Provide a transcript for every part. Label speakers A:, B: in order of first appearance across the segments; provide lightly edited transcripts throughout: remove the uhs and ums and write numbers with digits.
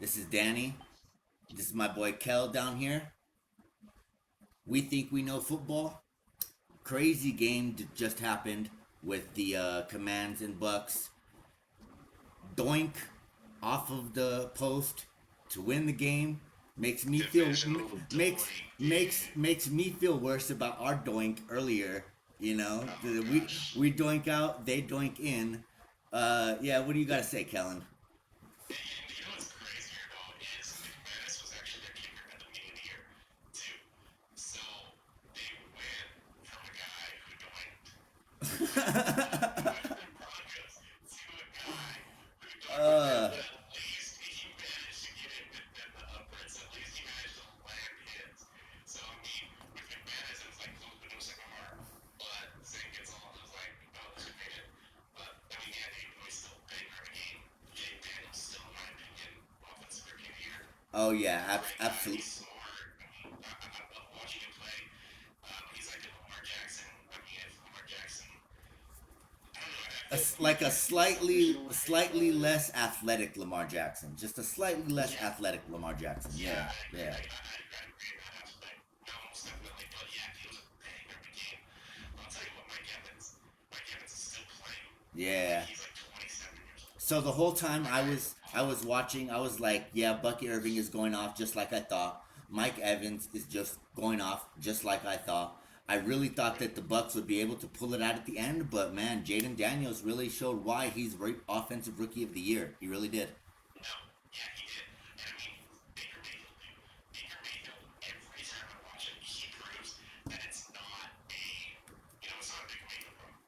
A: This is Danny. This is my boy Kel down here. We think we know football. Crazy game just happened with the Commands and Bucks. Doink off of the post to win the game makes me feel
B: Divisional
A: makes
B: doink.
A: makes me feel worse about our doink earlier.
B: Oh
A: We
B: gosh.
A: doink out, they doink in. Yeah, what do you gotta say, Kellen?
B: And you know what's crazier though is McManus was actually their kicker at the beginning of the year too. So they went from a guy who doinked who went from the Broncos to a guy who doinked with them,
A: uh,
B: but at least he managed to get it within the upwards. At least he managed to land his. So I mean, with McManus, it was like who knows like a heart. But Zane gets all it was like, oh, this is made it. But I mean, yeah, he was still big for the game. Jay Daniels still, in my opinion, offensive rookie of the year.
A: oh yeah,
B: Great guy.
A: absolutely.
B: He's smart. I mean, I love watching him play. He's like a Lamar Jackson. I mean, if Lamar Jackson, I don't know. I feel like
A: Like a
B: if he was
A: slightly
B: visualized,
A: slightly less athletic Lamar Jackson. Just a slightly less
B: yeah,
A: athletic Lamar Jackson.
B: yeah,
A: Yeah,
B: I agree.
A: yeah,
B: I agree. I have to like, no, most definitely. But yeah, he was a banger of a game. But I'll tell you what, Mike Evans is still playing. Like
A: yeah.
B: he's like 27 years old.
A: So the whole time
B: That guy is
A: I was
B: balling.
A: watching, I was like, yeah, Bucky Irving is going off just like I thought. Mike Evans is just going off just like I thought. I really thought that the Bucks would be able to pull it out at the end, but man, Jaden Daniels really showed why he's offensive rookie of the year. He really did.
B: No, yeah, he did. And I mean, Baker Mayfield, dude. Baker Mayfield, every time I watch him, he proves that it's not it's not a Baker Mayfield problem.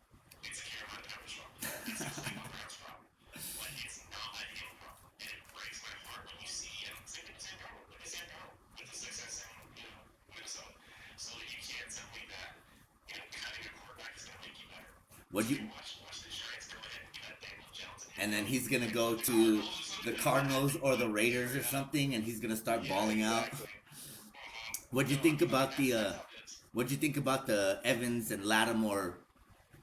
B: It's a Carolina Panthers problem. It's a Cleveland Browns problem. But it's not a him problem. And it breaks my heart when you see him. Same thing with Sam Darnold. Look at Sam Darnold with the success in, Minnesota. So you can't tell me that, cutting a quarterback is going to make you better.
A: What
B: So
A: you
B: you watch the Giants go ahead and cut Daniel Jones and him
A: and then
B: go
A: he's gonna
B: and
A: go
B: play
A: to
B: Cardinals or
A: the
B: something.
A: Cardinals or the
B: And figure
A: Raiders
B: it
A: or
B: out.
A: something, and he's gonna start
B: Yeah,
A: balling out.
B: exactly. Mm-hmm.
A: What'd you
B: No, I
A: think
B: mean, and
A: about the?
B: that's how it is.
A: What'd you think about the Evans and Lattimore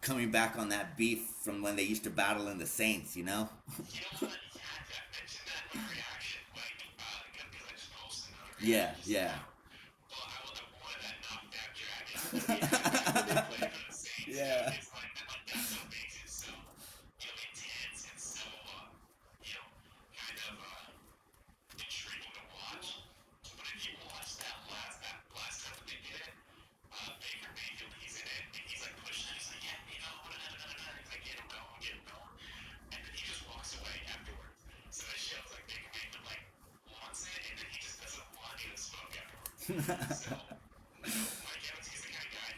A: coming back on that beef from when they used to battle in the Saints? You know?
B: You know what? Yeah, I mentioned that in my reaction, like, because I just posted another
A: Yeah,
B: reaction just
A: yeah,
B: now. But I would have wanted that knockdown dragon. Back when they played for the Saints,
A: yeah.
B: it's like that's what makes it so, intense and so, kind of intriguing to watch. But if you watch that last time that they did it, Baker Mayfield, he's in it, and he's like pushing it. He's like, yeah, he's like, get him going, and then he just walks away afterwards. So it shows like Baker Mayfield like wants it, and then he just doesn't want any of the smoke afterwards. So Mike Evans, he's the kind of guy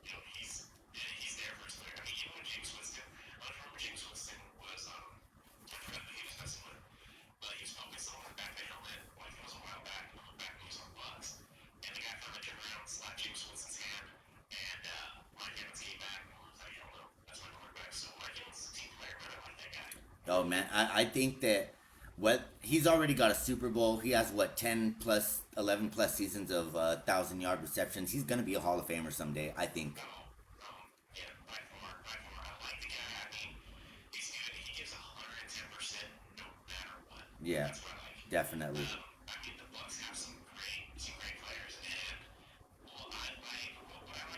B: who, he's there for his player. I mean, even when James Winston, I don't remember James Winston was, I forgot who he was messing with, but he was focused on the back of the helmet, like it was a while back, back when he was on Bucks, and the guy finally turned around and slapped James Winston's hand, and Mike Evans came back and was like, hell no, that's my quarterback. So Mike Evans is a team player, man. I like that guy.
A: Oh man, I think that what he's already got a Super Bowl. He has what 10 plus, 11 plus seasons of 1,000 yard receptions. He's gonna be a Hall of Famer someday. I think.
B: Yeah, by far, by far. I like the guy. I mean, he's good. He gives 110% no matter what.
A: Yeah,
B: That's what I like.
A: definitely.
B: I mean, the Bucks have some great players, and what I like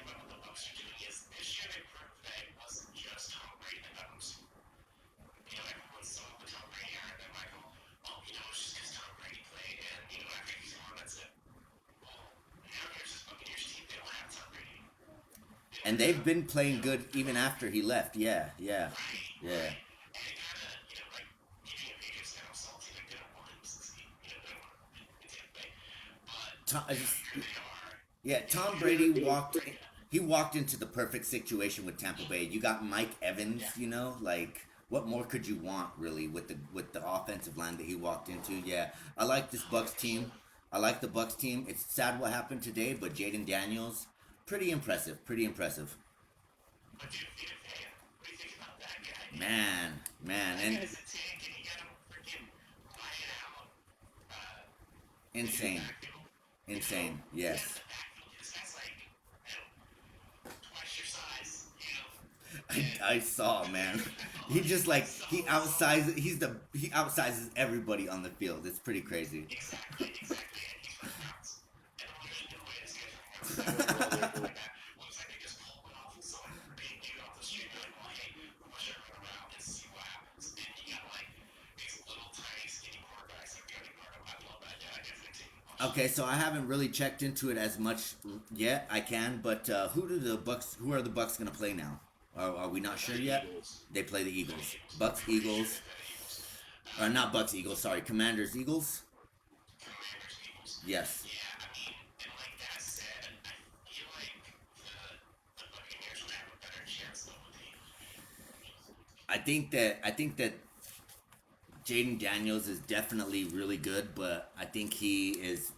B: about what the Bucks are doing is this year they proved that it wasn't just Tom Brady that got them Super Bowl. Everyone saw the Tom Brady era, and they're like, it's just because Tom Brady played, and after he's gone, that's it. Well, now here's this Buccaneers team. They don't have Tom Brady anymore. They don't
A: And
B: have,
A: they've been playing good even after he left. Yeah, yeah,
B: right,
A: yeah.
B: right. And it kind of, like, even if Patriots kind of salty, like, they don't want him since they don't want him in Tampa Bay. But
A: Tom,
B: here they are,
A: yeah,
B: and
A: Tom
B: they're
A: Brady
B: doing
A: walked.
B: pretty good.
A: He walked into the perfect situation with Tampa Bay. You got Mike Evans.
B: Yeah.
A: Like what more could you want really with the offensive line that he walked into? Yeah, I like this Bucks team.
B: 100%.
A: I like the Bucks team. It's sad what happened today, but Jaden Daniels, pretty impressive. Pretty impressive.
B: But dude, Vita Vea, what do you think about that guy, man?
A: Man, man,
B: That
A: and
B: guy's a tank, and he got him freaking lying out in the
A: insane,
B: backfield.
A: insane.
B: Yeah, in
A: Yes,
B: the backfield. This guy's like, twice your size,
A: I
B: and
A: saw man. He just like
B: So
A: he
B: so
A: outsizes. He outsizes everybody on the field. It's pretty crazy.
B: exactly, and he's 5 pounds. And all you should do is get from like that. Looks like they just pull it off some big dude off the street. Be like, well, hey, we want you to run around and see what happens. And you got like these little tiny skinny quarterbacks that got guard. I love that. Yeah, I definitely take him.
A: Okay, so I haven't really checked into it as much yet. I can, but who do the Bucks? Who are the Bucks gonna play now? Are we not sure
B: The
A: yet?
B: Eagles.
A: They play the
B: The
A: Eagles.
B: Eagles.
A: Bucks,
B: I'm pretty sure
A: Eagles,
B: they play the Eagles.
A: or not Bucks, Eagles. Sorry, Commanders, Eagles.
B: Commanders, Eagles.
A: Yes,
B: Yeah, I mean, and like that said, I feel like the Buccaneers would have a better chance though with the Eagles.
A: I think that Jaden Daniels is definitely really good, but I think he's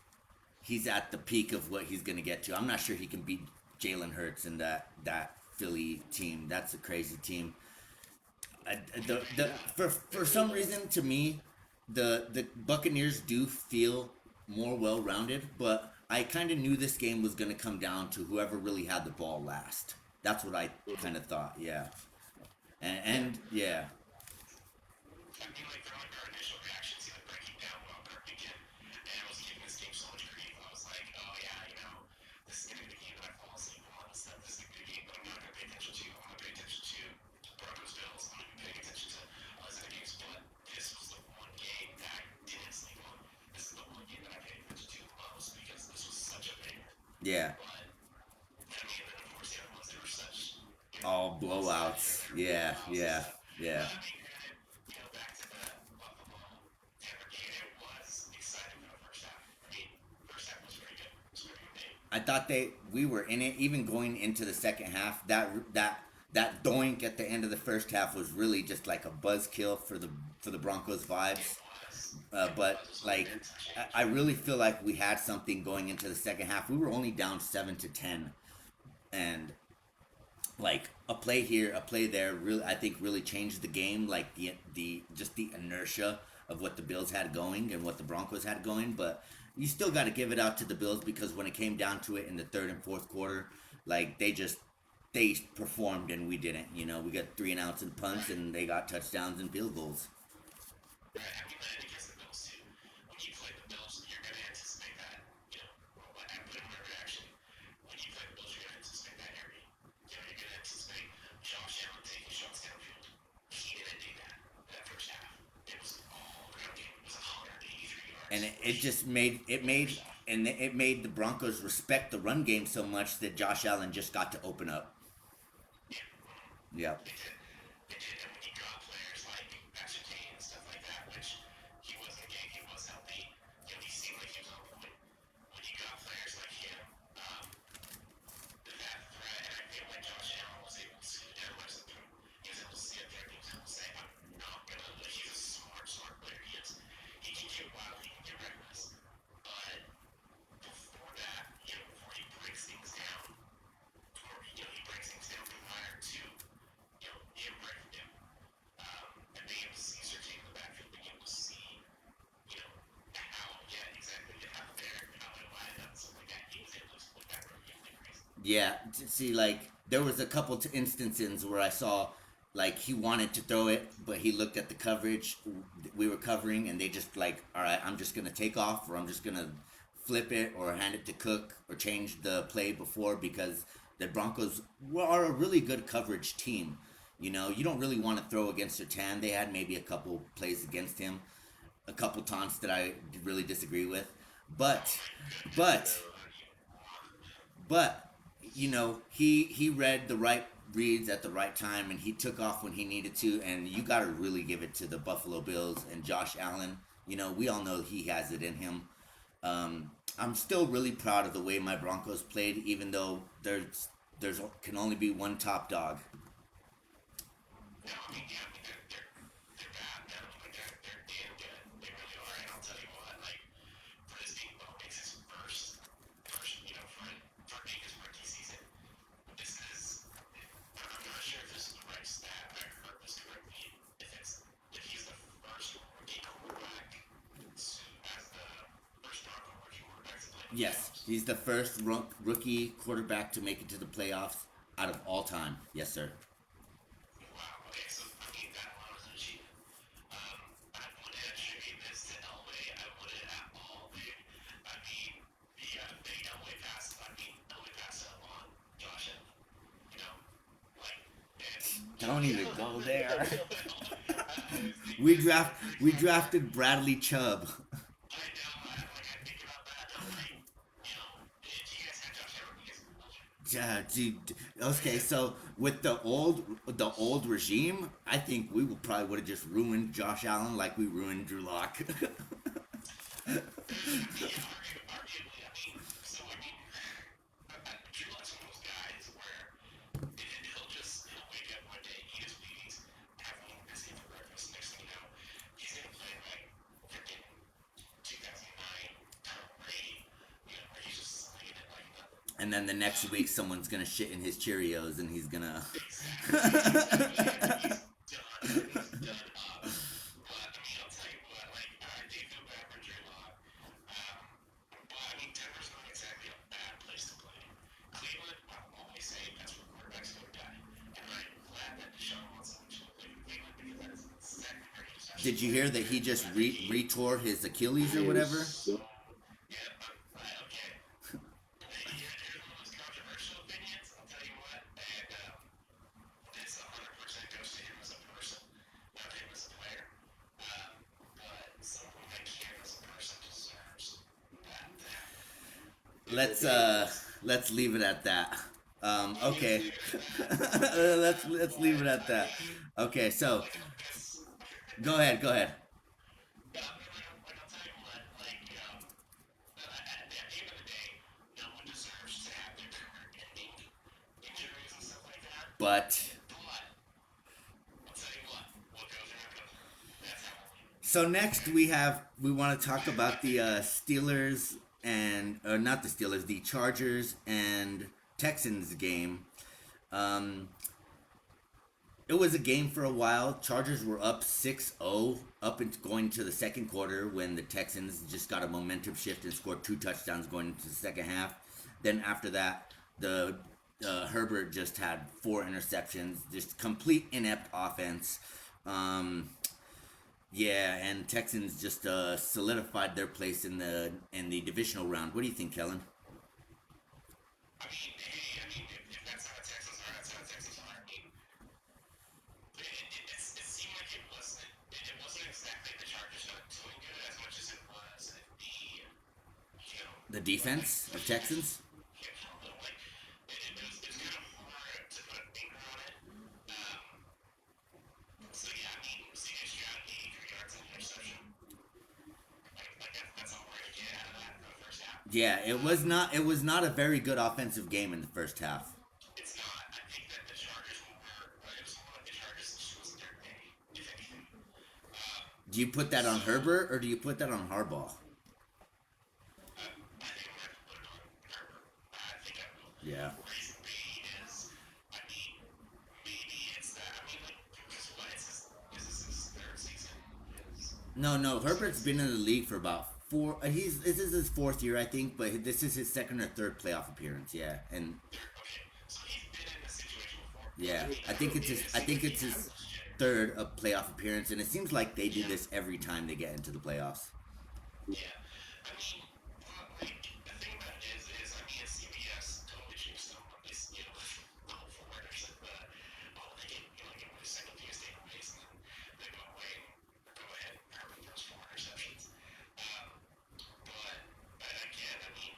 A: at the peak of what he's gonna get to. I'm not sure he can beat Jalen Hurts and that Philly team. That's a crazy team. The for some reason to me, the Buccaneers do feel more well rounded, but I kind of knew this game was gonna come down to whoever really had the ball last. That's what I kind of thought. Yeah, and yeah.
B: I mean, like, from like our initial reactions, like breaking down Wild Card Weekend, and I was giving this game so much grief. I was like, oh yeah, this is gonna be the game that I fall asleep on. This is gonna be the game, but I'm not gonna pay attention to. I'm gonna pay attention to Broncos Bills. I'm gonna be paying attention to all these other games. But this was the one game that I didn't sleep on. This is the one game that I paid attention to the most because this was such a banger.
A: Yeah.
B: But I mean, then of course the other ones they were such,
A: All
B: one-sided.
A: blowouts.
B: They were
A: Yeah,
B: blowouts and
A: yeah,
B: stuff.
A: yeah.
B: But I mean, granted, back to the Buffalo Denver game, it was exciting for the first half. I mean, first half was pretty good. It was a pretty good game.
A: I thought we were in it even going into the second half. That doink at the end of the first half was really just like a buzzkill for the Broncos
B: It
A: vibes.
B: was. It
A: But
B: was. It was
A: like
B: untouchable.
A: I really feel like we had something going into the second half. We were only down 7-10, and like a play here, a play there, really I think really changed the game. Like the just the inertia of what the Bills had going and what the Broncos had going. But you still got to give it out to the Bills because when it came down to it in the third and fourth quarter, like they performed and we didn't. You know, we got 3 and outs and punts,
B: Right.
A: and they got touchdowns and field goals.
B: Right. I mean, and against the Bills too. When you play the Bills, you're gonna anticipate that. What I put in my reaction. When you play the Bills, you're gonna anticipate that area. You're gonna anticipate Josh Allen taking shots downfield. He didn't do that first half. It was all ground game. It was 183 yards
A: And it
B: rushing
A: just made
B: in the first half.
A: it made the Broncos respect the run game so much that Josh Allen just got to open up.
B: Yeah.
A: Yep.
B: They did. They did. And when you got players like Patrick Kane and stuff like that, which he was in the game, he was healthy. He seemed like he was on point. When you got players like him, um, that threat, and I feel like Josh Allen was able to analyze the throw. He was able to see it there. He was able to say, I'm not gonna. Like, he's a smart player. He is. He can get wild. He can get reckless. But before that, before he breaks things down, or he breaks things down prior to him breaking down, and being able to see Sergey in the backfield, being able to see, how, yeah, exactly, how they lined up, stuff like that. He was able to split that run game like crazy.
A: Yeah, see, like there was a couple instances where I saw like he wanted to throw it, but he looked at the coverage we were covering, and they just like, all right, I'm just gonna take off, or I'm just gonna flip it, or hand it to Cook, or change the play before because the Broncos are a really good coverage team. You know, you don't really want to throw against Sertan. They had maybe a couple plays against him, a couple taunts that I really disagree with, but
B: Oh my goodness,
A: but
B: bro. How do you want?
A: but you know he read the right reads at the right time, and he took off when he needed to, and you got to really give it to the Buffalo Bills and Josh Allen. You know, we all know he has it in him. I'm still really proud of the way my Broncos played, even though there's can only be one top dog.
B: No, I mean, yeah, I mean, they're bad, man. Like, they're damn good. They really are. And I'll tell you what, like, for this being Bo Nix's first, for it being his rookie season, this is, I'm not sure if this is the right stat. I heard this correctly. If he's the first rookie quarterback as the first Bronco rookie quarterback to play in the
A: Yes,
B: playoffs.
A: he's the first rookie quarterback to make it to the playoffs out of all time. Yes, sir.
B: Wow. Okay, so I mean that
A: Don't even go there.
B: I always think
A: we
B: this
A: draft
B: is
A: we
B: like,
A: drafted Bradley Chubb.
B: I know, I think about that. I'm like, do you guys have Josh Allen? You guys have Josh Allen?
A: Yeah, dude. Okay, so with the old regime, I think we would probably would have just ruined Josh Allen like we ruined Drew Lock.
B: Yeah, arguably. I mean, so I mean, Drew Lock's one of those guys where he'll wake up one day, eat his Wheaties, have one biscuit for breakfast. Next thing you know, he's gonna play like freaking 2009 Tom Brady, where he's just slinging it like nothing.
A: And then the next week, someone's gonna shit in his Cheerios, and he's gonna.
B: Exactly. And he's done. He's done up. But I mean, I'll tell you what, like I do feel bad for Drew Lock. But I mean, Denver's not exactly a bad place to play. Cleveland, I'll always say that's where quarterbacks go to die. And I'm glad that Deshaun Watson actually played with Cleveland because that is exactly where he just has
A: Did
B: to
A: you
B: play.
A: hear that he just retore his Achilles or whatever?
B: So, yeah, okay. Here's one of those controversial opinions. I'll tell you what, and this 100% goes to him as a person, not him as a player. But someone like him as a person deserves that to happen.
A: Let's leave it at that. Okay.
B: Leave it at that.
A: let's leave it at that. Okay, so
B: Because
A: go ahead.
B: like I'll tell you what, like at the end of the day, no one deserves to have their career ending injuries and stuff like that.
A: But
B: But I'll tell you what goes around comes around. That's how I leave it.
A: so next we want to talk about the Steelers and not the Steelers, the Chargers and Texans game. It was a game for a while. Chargers were up 6-0 up into going to the second quarter when the Texans just got a momentum shift and scored 2 touchdowns going into the second half. Then after that, the Herbert just had 4 interceptions, just complete inept offense. Yeah, and Texans just solidified their place in the divisional round. What do you think, Kellen?
B: I mean, hey, if that's how the Texans are, that's how the Texans are. I mean, it seemed like it wasn't exactly the Chargers not doing good as much as it was
A: The defense of Texans?
B: like it was kind of hard to put a finger on it. So yeah, I mean, CJ Stroud 83 yards and interception. Like that's all we're gonna get out of that for the first half.
A: Yeah, it was not a very good offensive game in the first half.
B: It's not. I think that the Chargers it was more like the Chargers just wasn't their day, if anything.
A: Do you put that on Herbert or do you put that on Harbaugh?
B: I think I'm gonna have to put it on Herbert. I think I will.
A: Yeah.
B: Reason being is, I mean, maybe it's that. I mean, like, because what is this his third season?
A: No, Herbert's been in the league for about four. This is his fourth year, I think, but this is his second or third playoff appearance. Yeah, and
B: Okay, so he's been in this situation before.
A: yeah, I think it's his third playoff appearance, and it seems like they do this every time they get into the playoffs.
B: Yeah, I mean, like the thing about it is I mean, CBS totally changed them on this, the whole forward. They said that, they get away second biggest takeaways, and then they go away and go ahead and Herbert throws 4 interceptions. But again, I mean,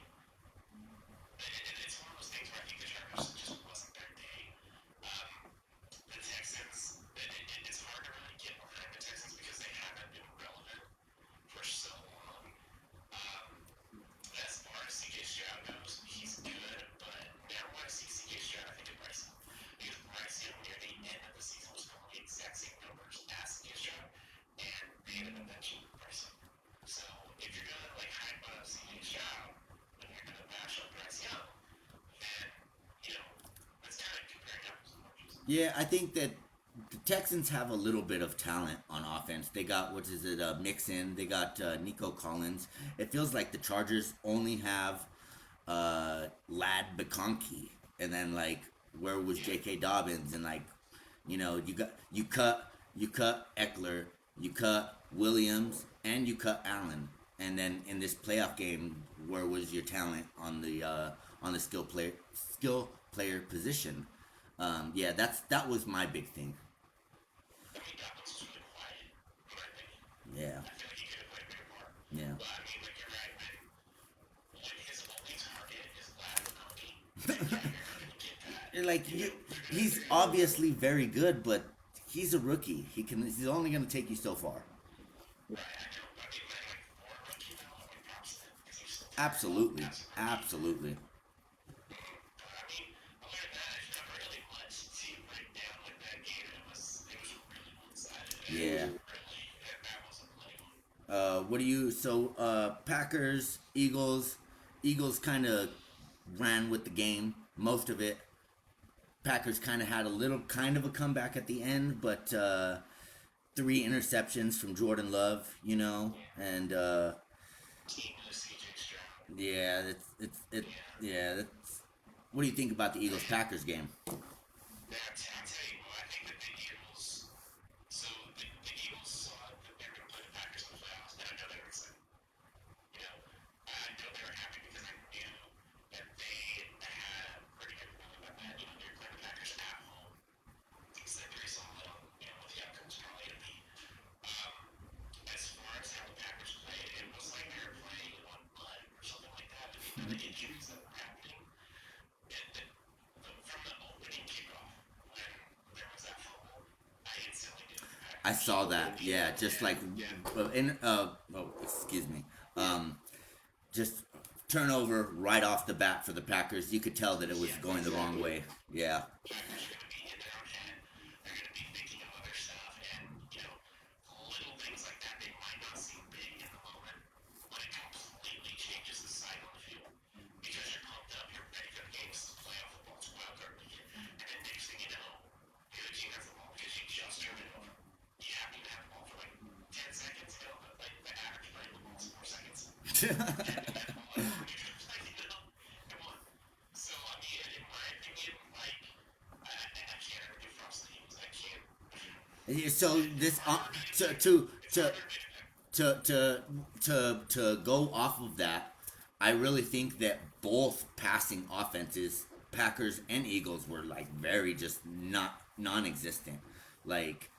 B: it's one of those things where I think the Chargers just wasn't their day. The Texans, it's hard to really get behind the Texans because they haven't been relevant for so long. As far as CJ Stroud goes, he's good, but now when I see CJ Stroud, I think of Bryce Young. Because Bryce Young near the end of the season was calling the exact same numbers as CJ Stroud, and they ended up benching Bryce Young. So if you're gonna like hype up CJ Stroud when you're gonna bash up Bryce Young, then that's kind of comparing apples and oranges.
A: Yeah, I think that the Texans have a little bit of talent on offense. They got Mixon. They got Nico Collins. It feels like the Chargers only have Lad McConkey, and then like where was J.K. Dobbins, and like you cut Eckler, you cut Williams, and you cut Allen, and then in this playoff game, where was your talent on the skill player position? Yeah, that was my big thing.
B: I mean, Dobbins was really quiet, in my opinion.
A: Yeah,
B: I feel like he could have played way more.
A: yeah.
B: But I mean, like you're right, when his only target is last company, then yeah, you're not gonna get that.
A: Like
B: You know, because
A: he's
B: they're gonna
A: obviously very good, but he's a rookie. He's only gonna take you so far.
B: right. I know. I mean, like for a rookie though, I would props to him because he's still doing well
A: Absolutely,
B: as a rookie.
A: absolutely.
B: But I mean, other than that, there's not really much to break down with that game. It was really one sided, and
A: Yeah.
B: really that wasn't really one.
A: What do you? So Packers, Eagles. Eagles kind of ran with the game most of it. Packers kind of had a little kind of a comeback at the end, but three interceptions from Jordan Love,
B: Yeah,
A: and
B: team was CJ Stroud.
A: yeah, it
B: Yeah.
A: yeah. That's, what do you think about the Eagles Packers game?
B: I'll tell you what, I think that the Eagles. So the Eagles saw that they were going to play the Packers in the playoffs, and I know they were excited. You know, I know they were happy because I knew that they had pretty good feeling about that. You know, they were playing the Packers at home. So they're pretty solid on, what the outcome's probably going to be. Um, as far as how the Packers played, it was like they were playing on mud or something like that. I mean, the injuries that were happening, from the opening kickoff, when there was that fumble, I instantly knew the
A: I
B: Packers
A: saw that.
B: needed
A: Yeah,
B: to
A: just
B: win.
A: like
B: Yeah.
A: in oh, excuse me. Just turnover right off the bat for the Packers. You could tell that it was
B: Yeah,
A: going the wrong
B: exactly.
A: way. Yeah.
B: Packers are going to be in their own head. They're going to be thinking of other stuff, and little things like that they might not seem big in the moment, but it completely changes the side on the field because you're pumped up, you're ready for the game. This is playoff football, it's wild card weekend, and then next thing you know, the other team has the ball because you just turned it over. You happen to have the ball for like 10 seconds, but like the average play of the ball is 4 seconds. And you had the ball like 4 years, like, come on. So I mean, in my opinion, like I can't ever give props to the Eagles. I can't.
A: So
B: It's
A: this
B: harder for me to
A: to
B: pick.
A: to
B: It's
A: to
B: harder for me to pick.
A: to go off of that, I really think that both passing offenses, Packers and Eagles, were like very just not non-existent. Like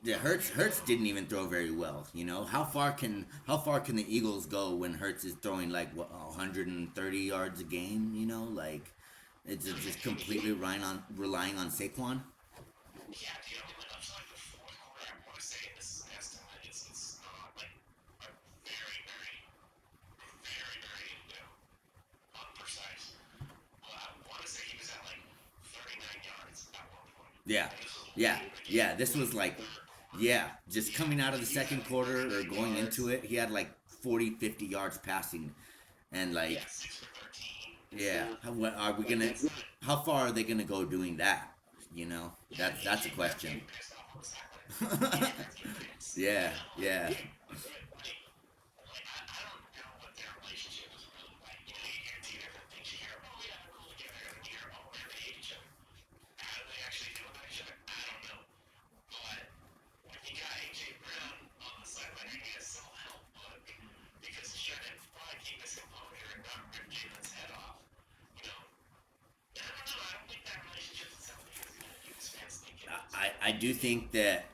A: the Hurts didn't even throw very well. How far can the Eagles go when Hurts is throwing like what 130 yards a game? Like it's just completely relying on Saquon.
B: Yeah, dude. I mean, like up to like the fourth quarter, I want to say this is an estimate. It's not like a very very unprecise. Well, I want to say he was at like 39 yards at one point,
A: Yeah,
B: and this was
A: yeah,
B: late in the game,
A: yeah. This
B: late
A: was
B: in the
A: like,
B: third quarter.
A: yeah, just
B: Yeah,
A: coming out of the
B: like he was at
A: second
B: like
A: quarter or
B: 39
A: going into
B: yards.
A: it, he had like 40, 50 yards passing, and
B: Yeah,
A: like,
B: 6 for 13.
A: yeah,
B: So
A: what are we
B: like
A: gonna?
B: that's not.
A: How far are they gonna go doing that?
B: Yeah,
A: That's a
B: AJ Brown
A: question.
B: getting pissed off on the sideline. AJ Brown's getting pissed.
A: Yeah, yeah,
B: I don't know what their relationship is really like. You hear two different things. You hear, oh yeah, they're cool together, and then you hear, oh man, they hate each other. How do they actually feel about each other? I don't know. But when you got AJ Brown on the sideline, you're gonna still help Book because he's trying to probably keep his composure and not rip Jalen's head off. You know, I don't know. I don't think that relationship is healthy as Eagles fans think it is.
A: I do think that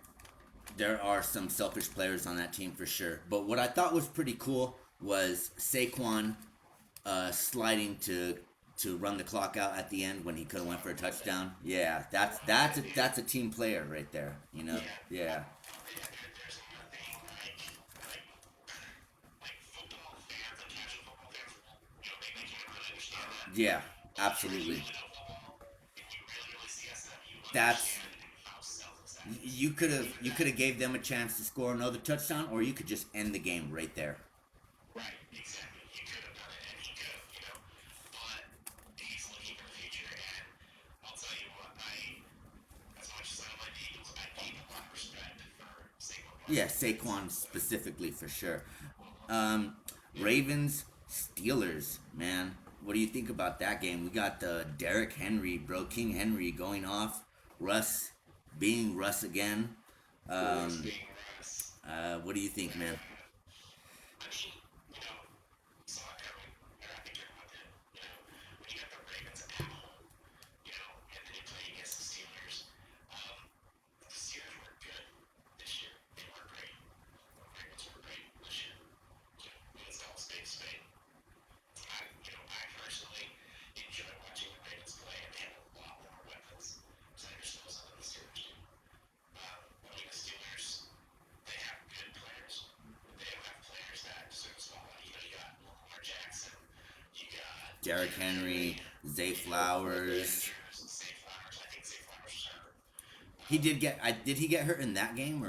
A: there are some selfish players on that team for sure. But what I thought was pretty cool was Saquon sliding to run the clock out at the end when he could have went for a touchdown. Yeah, that's a team player right there.
B: Yeah.
A: Yeah,
B: There's nothing like football fans, like casual football fans, they can't really understand that.
A: yeah,
B: But if you
A: absolutely.
B: really know football, if you really see SM, you
A: That's
B: understand how selfless that is.
A: you could have gave them a chance to score another touchdown, or you could just end the game right there.
B: Right, exactly. He could have done it, and he could have, but he's looking for the future, and I'll tell you what, as much as I don't like the Eagles, I gained a lot of respect for Saquon
A: Yeah,
B: Barkley because,
A: Saquon specifically for sure. Um, Ravens Steelers, man. What do you think about that game? We got Derrick Henry, bro, King Henry going off. Russ being Russ again.
B: Russ
A: Um,
B: being Russ.
A: what do you think, man?
B: I mean, saw it coming. I think everyone did. When you got the Ravens at home, and then you play against the
A: Derrick Henry, Zay Flowers.
B: Zay Flowers. I think Zay Flowers was hurt.
A: He did get. Did he get hurt in that game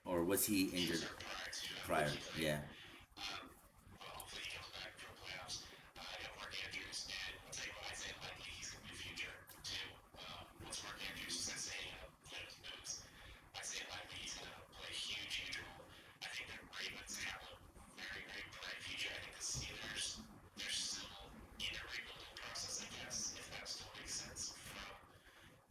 A: or was he
B: He was
A: injured
B: hurt prior to. I
A: prior?
B: think he played.
A: Yeah.
B: Well, hopefully he comes back for the playoffs. I got Mark Andrews, and I'll tell you what, Isaiah Likely, he's going to be the future, too. Once Mark Andrews says, hey, play with moves, Isaiah Likely, he's going to play a huge, huge role. I think the Ravens have a very, very bright future. I think the Steelers, they're still in a rebuilding process, I guess, if that still makes sense, from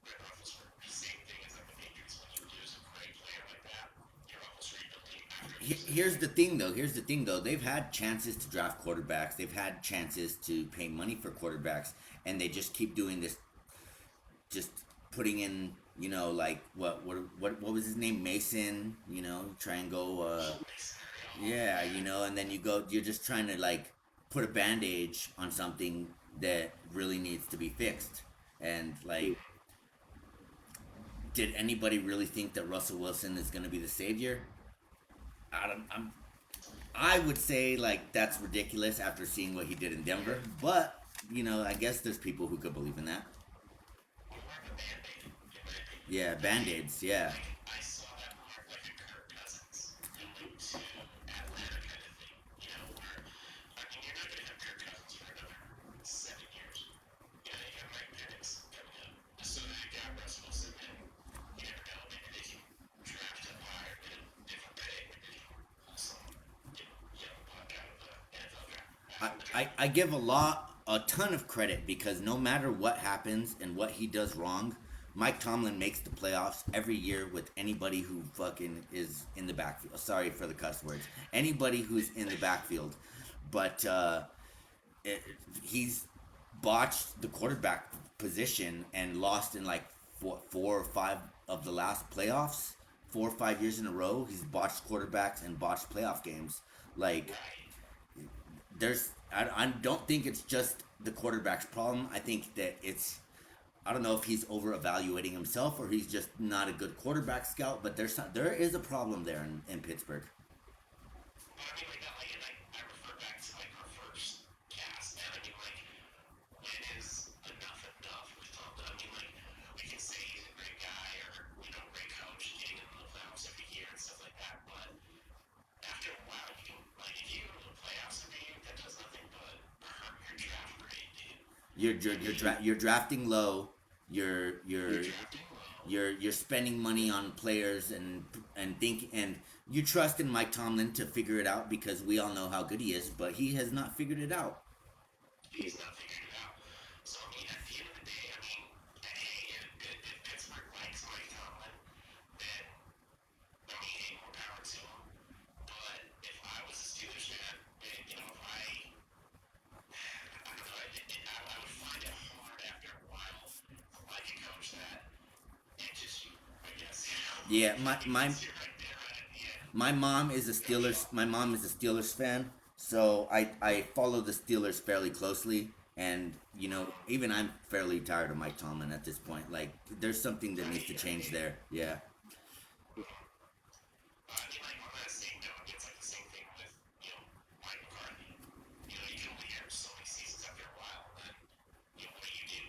B: Red Roethlisberger. Same thing as like the Patriots. When you lose a great player like that, you're almost rebuilding after losing
A: Here's the thing, though. Here's the thing, though. They've had chances to draft quarterbacks. They've had chances to pay money for quarterbacks, and they just keep doing this. Just putting in, like what was his name, Mason. Try and go. Yeah, and then you're just trying to like put a bandage on something that really needs to be fixed, and like. Did anybody really think that Russell Wilson is going to be the savior? I would say like that's ridiculous after seeing what he did in Denver. But I guess there's people who could believe in that.
B: We're wearing a band-aid, in my opinion.
A: Yeah, band-aids. Yeah.
B: I saw that more like a Kirk Cousins going to Atlanta kind of thing, where I mean you're not gonna have Kirk Cousins for another 7 years. You have Mike Penix coming up. So now you got Russ Wilson and you never know, maybe they can draft him higher than different pay, maybe they can pull some young buck out of the NFL draft.
A: I give a ton of credit because no matter what happens and what he does wrong, Mike Tomlin makes the playoffs every year with anybody who fucking is in the backfield. Sorry for the cuss words. Anybody who's in the backfield, but he's botched the quarterback position and lost in like four or five of the last playoffs. 4 or 5 years in a row, he's botched quarterbacks and botched playoff games. Like I don't think it's just the quarterback's problem. I think that I don't know if he's over evaluating himself or he's just not a good quarterback scout, but there is a problem there in Pittsburgh.
B: But I mean, I refer back to like our first cast, and I mean, like, when is enough enough with Tomlin? I mean, like, we can say he's a great guy or great coach, getting into the playoffs every year and stuff like that, but after a while, if you go to the playoffs every year, that does nothing but hurt your draft grade, dude.
A: You're drafting low. You're
B: You're drafting low.
A: you're spending money on players and you trust in Mike Tomlin to figure it out because we all know how good he is, but he has not figured it out.
B: He's not figured it out. So, I mean, at the end of the day, I mean, hey, if Pittsburgh likes Mike Tomlin, then, I mean, hey, more power to him. But if I was a Steelers fan, and, if I don't know, I would find it hard after a while to like a coach that itches you, I guess.
A: Yeah,
B: Because you're right there right at the end.
A: my mom is a Steelers fan, so I follow the Steelers fairly closely, and even I'm fairly tired of Mike Tomlin at this point. Like there's something that needs to change there. Yeah.
B: I mean, like, on that same note, it's like the same thing with, Mike McCarthy. You can only hear him so many seasons after a while, and then, what do you do?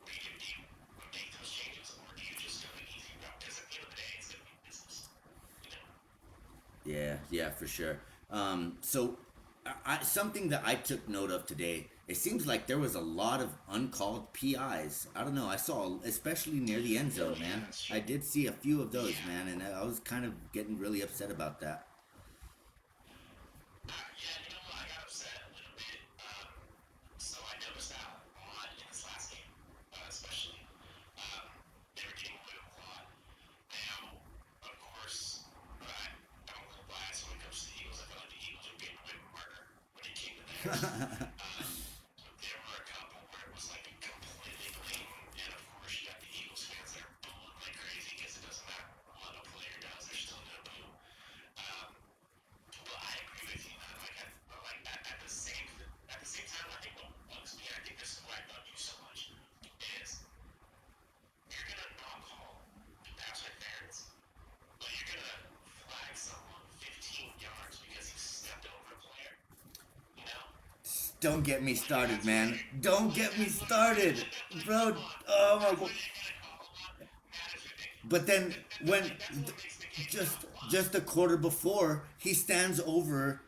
B: What do you do? Do you make those changes, or do you just go the easy route? Because at the end of the day, it's going to be business. You know?
A: Yeah, for sure. So something that I took note of today. It seems like there was a lot of uncalled PIs. I don't know. I saw, especially near the end zone, man. I did see a few of those, man, and I was kind of getting really upset about that.
B: Yeah, I got upset a little bit. So I noticed that a lot in this last game, especially. They were getting away with a lot. Now, of course, I'm a little biased when it comes to the Eagles. I feel like the Eagles were getting away with murder when it came to theirs. There were a couple where it was like completely blatant, and of course you got the Eagles fans that are booing like crazy because it doesn't matter what a player does, they're still gonna boo. Um, but I agree with you, man. At the same time, I think what bugs me, I think this is why I love you so much, is you're gonna not call the pass interference, but you're gonna flag someone 15 yards because he stepped over a player. You know?
A: Don't get me started, man. Don't get me started, bro. Oh my god. But then when just a quarter before, he stands over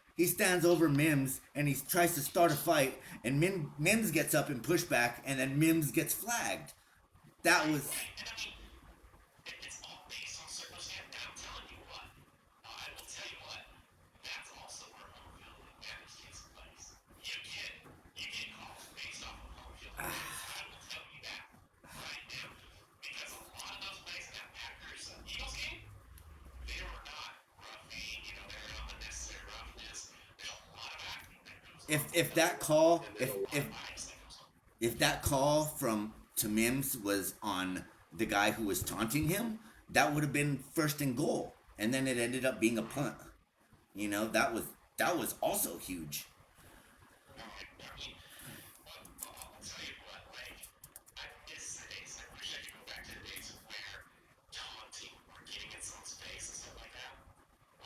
A: Mims and he tries to start a fight, and Mims gets up in pushback, and then Mims gets flagged. That was
B: It's all based on circumstance. And I'm telling you what, I will tell you what, that's also where home field advantage takes place. You get calls based off of home field advantage. I will tell you that right now. Because a lot of those plays in that Packers Eagles game, they were not roughing, they were not unnecessary roughness. There's a lot of acting that goes on.
A: if that call
B: And there's a lot of bias that goes on.
A: if that call from to Mims was on the guy who was taunting him, that would have been first and goal, and then it ended up being a punt. That was also huge.
B: I mean, I'll tell you what, I miss the days. I wish I could go back to the days where taunting or getting in someone's face and stuff like that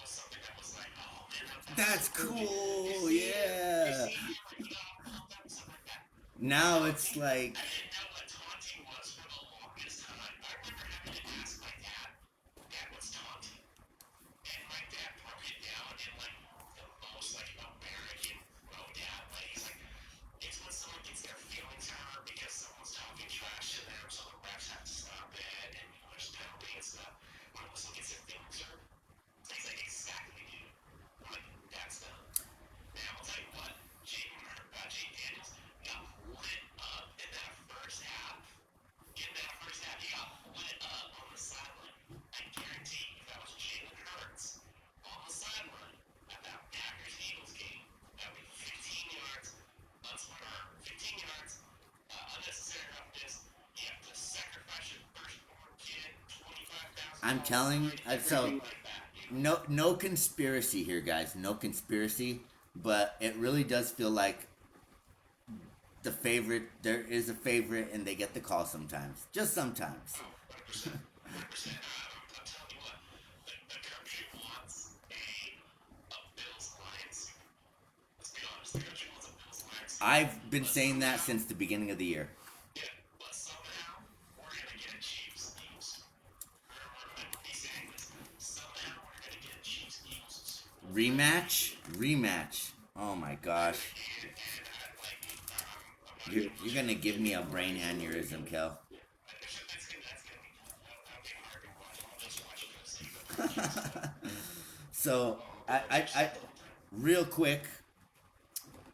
B: was something that was like, oh man,
A: That's
B: so cool.
A: cool.
B: You
A: Yeah.
B: see, like, pumped up and stuff like that.
A: Now it's like
B: I didn't know what taunting was for the longest time. I remember having to ask my dad what's taunting? And my dad broke it down in like the most like American bro dad way. He's like, it's when someone gets their feelings hurt because someone's talking trash to them, so the refs have to stop it, and there's penalty and stuff. When someone gets their feelings hurt, he's like, exactly, dude. I'm like, that's them. And I'll tell you what, Jay Daniels got lit up in that first half. In that first half, he got lit up on the sideline. I guarantee if that was Jalen Hurts on the sideline at that Packers Eagles game, that would be 15 yards, 15 yards, unnecessary roughness. You have to sacrifice your firstborn kid, $25,000.
A: I'm telling you. So
B: Everything like that.
A: no conspiracy here, guys. No conspiracy, but it really does feel like the favorite. There is a favorite, and they get the call sometimes. Just sometimes.
B: 100%. 100%. I'm telling you what, the country wants a Bills Lions Super Bowl. Let's be honest, the country wants a Bills Lions Super Bowl.
A: I've been saying that since the beginning of the year.
B: Yeah, but somehow we're gonna get a Chiefs Eagles. We're gonna be saying this. Somehow we're gonna get a Chiefs Eagles Super Bowl.
A: Rematch. Oh my gosh.
B: And
A: You're gonna give me a brain aneurysm, Kel.
B: that's gonna be hard to watch. I'll just watch it for the sake of it.
A: So I real quick.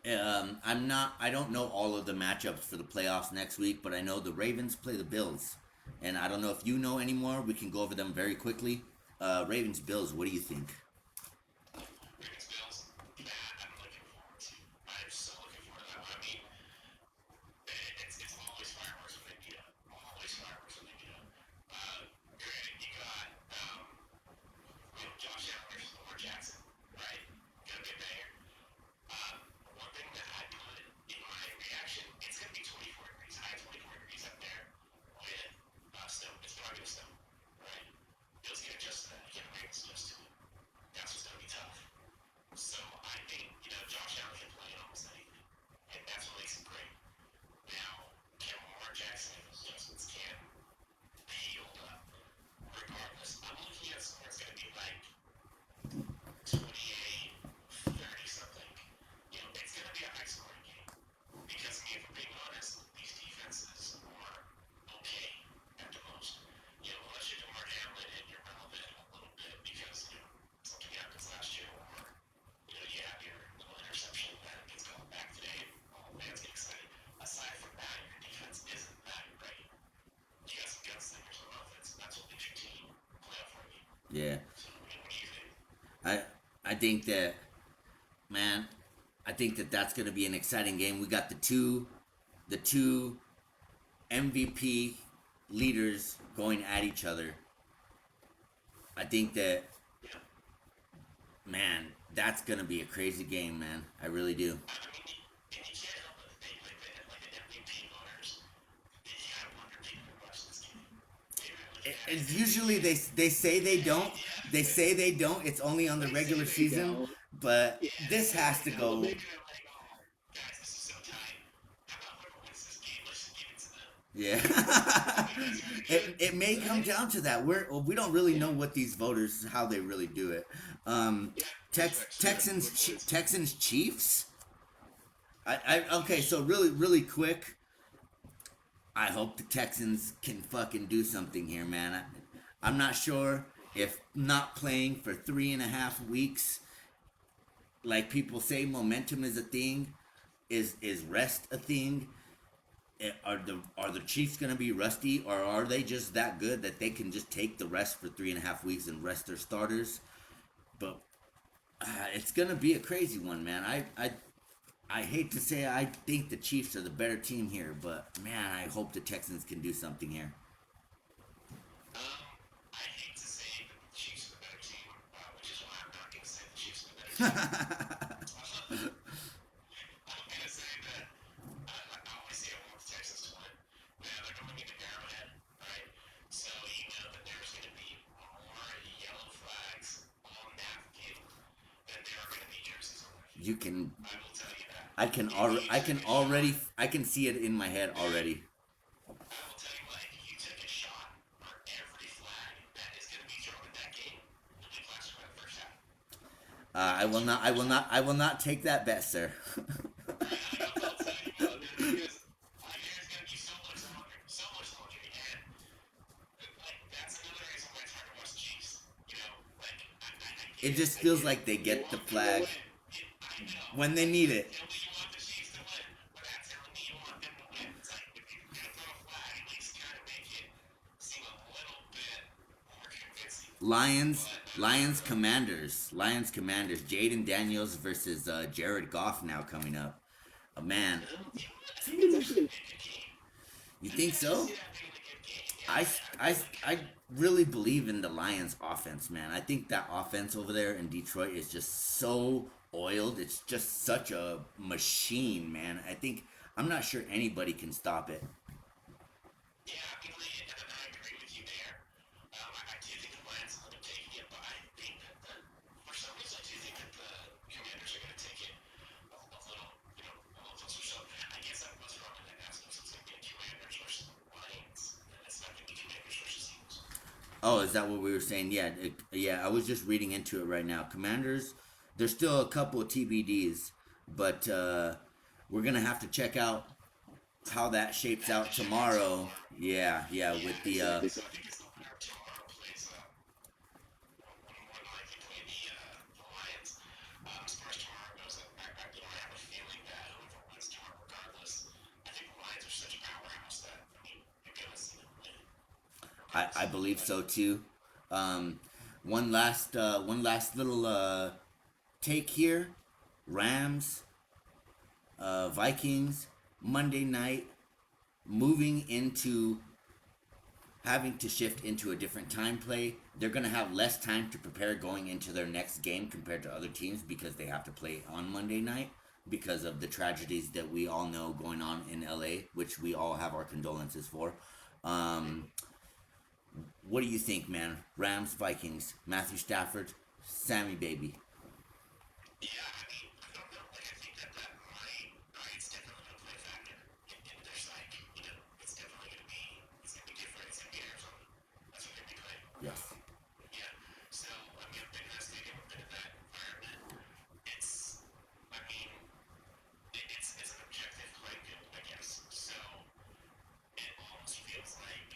A: I don't know all of the matchups for the playoffs next week, but I know the Ravens play the Bills, and I don't know if you know anymore. We can go over them very quickly. Ravens Bills. What do you think?
B: Ravens Bills, that I'm looking forward to. I'm so looking forward to that one. I mean, it's always fireworks when they meet up. Always fireworks when they meet up. Granted, you got Josh Allen versus Lamar Jackson, right? Gonna be a banger. One thing that I put in my reaction, it's gonna be 24 degrees, high 24 degrees up there with snow. It's probably gonna snow, right? Bills get adjusted to that. You can't Ravens adjust to it. That's what's gonna be tough. So I think, Josh Allen can play in almost anything. And that's what makes him great. Now, can Lamar Jackson and those adjustments can heal up? Regardless, I'm looking at somewhere it's gonna be like 28, 30 something. It's gonna be a high scoring game. Because if I'm being honest, these defenses are okay at the most. Unless you're DeMar Hamlin and you're relevant a little bit because, something happens last year or, you have your little interception that gets called back today and all fans get excited. Aside from that, your defense isn't that great. You got some gunslingers on offense, and that's what makes your team playoff worthy.
A: Yeah,
B: So, what do you think?
A: I think that, man. I think that that's gonna be an exciting game. We got the two MVP leaders going at each other. I think that,
B: Yeah.
A: man, that's gonna be a crazy game, man. I really do.
B: I mean, and you can't help but think like the MVP voters. You gotta wonder people who watch this game. They really
A: It's usually they say they don't. They say they don't. It's only on the regular season, but this has to go.
B: They're like, oh, guys, this is
A: Yeah.
B: That's what it
A: It may
B: is,
A: come
B: right?
A: down to that. We don't really know what these voters how they really do it.
B: Yeah, respect.
A: Texans
B: Good points.
A: Texans Chiefs. Okay, so really quick. I hope the Texans can fucking do something here, man. I'm not sure if not playing for 3.5 weeks, like people say, momentum is a thing. Is rest a thing? Are the Chiefs gonna be rusty, or are they just that good that they can just take the rest for 3.5 weeks and rest their starters? But it's gonna be a crazy one, man. I hate to say I think the Chiefs are the better team here, but man, I hope the Texans can do something here.
B: I hate to say that the Chiefs are the better team, which is why I'm not going to say the Chiefs are the better team. I'm going to say that obviously I want the Texans to win. Now they're going into Arrowhead, right? So you know that there's going to be more yellow flags on that field than there are going to be jerseys on that
A: You
B: field.
A: can
B: I will tell you that. If
A: I
B: you
A: can
B: took a
A: already
B: shot,
A: I can see it in my head already.
B: I will tell you what, if you took a shot for every flag that is going to be thrown in that game, you'll be classified the first half. Classified the first half.
A: I will not take that bet, sir.
B: I'll tell you what, man, because there's gonna be so much laundry, and like that's another reason why it's hard to watch the Chiefs. You know, like
A: It just
B: I
A: feels
B: get it.
A: like they
B: You
A: get the
B: want them to
A: flag
B: win. I know.
A: when they
B: I'm
A: need
B: not
A: it.
B: telling you want the Chiefs to win, but I'm telling you want them to win. It's like if you're gonna throw a flag, at least kind of make it seem a little bit more convincing.
A: Lions,
B: But
A: Lions Commanders. Jaden Daniels versus Jared Goff now coming up. Man,
B: I think it's actually gonna be a good game.
A: you
B: I
A: think
B: can actually
A: so?
B: see that being a good game. Yeah,
A: I,
B: I
A: I,
B: really
A: I
B: can.
A: really believe in the Lions offense, man. I think that offense over there in Detroit is just so oiled. It's just such a machine, man. I'm not sure anybody can stop it.
B: Yeah, I mean, I agree with you there. I do think the Lions will end up taking it, but I think that for some reason, I do think that the Commanders are going to take it a little closer. So I guess I was wrong in that aspect. So it's going to be Commanders versus Lions. And it's not going to be Commanders versus Eagles.
A: Oh, is that what we were saying? Yeah, yeah. I was just reading into it right now. Commanders, there's still a couple of TBDs, but we're gonna have to check out how that shapes
B: Have to
A: out
B: check out
A: tomorrow.
B: tomorrow.
A: Yeah,
B: Yeah,
A: with the
B: exactly. So I think it's the winner of tomorrow plays more than likely play the Lions. As far as tomorrow goes, I have a feeling that whoever wins tomorrow, regardless, I think the Lions are such a powerhouse that you're gonna see them win,
A: I
B: regardless of who you
A: believe
B: play.
A: so too. Um, one last little take here. Rams, Vikings, Monday night, moving into having to shift into a different time play. They're going to have less time to prepare going into their next game compared to other teams because they have to play on Monday night because of the tragedies that we all know going on in LA, which we all have our condolences for. Um, what do you think, man? Rams, Vikings, Matthew Stafford, Sammy Baby.
B: Yeah, I mean, I don't know. Like, I think that it's definitely gonna play a factor in their psyche. It's definitely gonna be different. It's gonna be Arizona. That's what they're gonna be playing.
A: Yes.
B: Yeah. So, I mean, I've been to that stadium, I've been to that environment. It's, I mean, it's an objective playing field, I guess. So, it almost feels like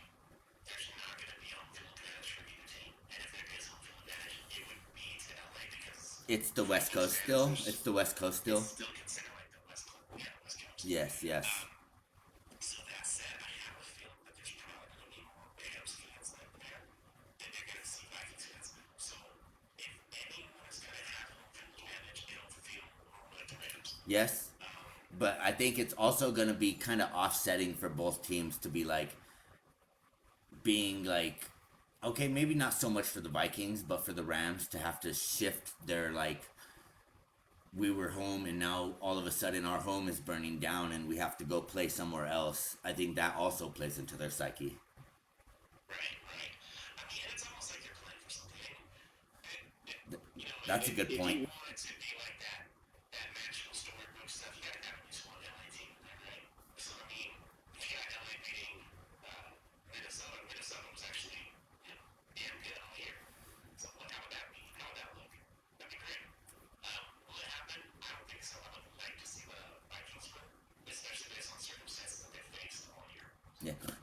B: there's not going to be home field advantage for either team. And if there is home field advantage, it would be to LA because
A: It's the West
B: Vikings
A: Coast
B: fans,
A: still. It's the West Coast
B: it's
A: still.
B: still considered like the West Coast.
A: Yes, yes.
B: Um, so that said, I have a feeling that there's probably going to be more Rams fans there than you're going to see Vikings fans. So if anyone is going to have home field advantage, it'll feel more like the Rams.
A: Yes.
B: Um,
A: But I think it's also going to be kind of offsetting for both teams to be like, being like, okay, maybe not so much for the Vikings, but for the Rams to have to shift their like, we were home and now all of a sudden our home is burning down and we have to go play somewhere else. I think that also plays into their psyche.
B: right. I mean, it's almost like they're playing for something.
A: That's a good
B: If
A: point.
B: you want it to be like that magical storybook stuff, you got to have at least one LA team in there, right? So I mean, if you got LA beating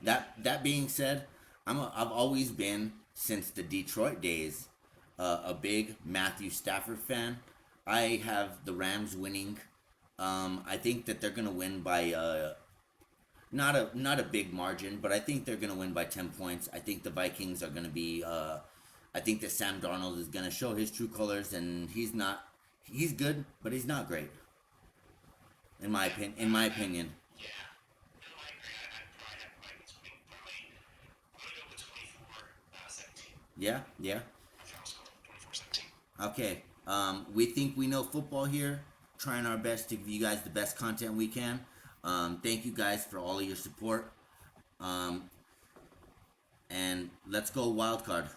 A: That being said, I've always been since the Detroit days a big Matthew Stafford fan. I have the Rams winning. I think that they're gonna win by not a big margin, but I think they're gonna win by 10 points. I think the Vikings are gonna be. I think that Sam Darnold is gonna show his true colors, and he's not. He's good, but he's not great, in my opinion. In my opinion.
B: Yeah. No, I agree. I'd probably have Vikings winning. Probably. I'm gonna go with 24-17.
A: Yeah, yeah.
B: Final score 24-17.
A: Okay. We think we know football here. Trying our best to give you guys the best content we can. Thank you guys for all of your support. And let's go wild card.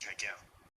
B: Heck yeah.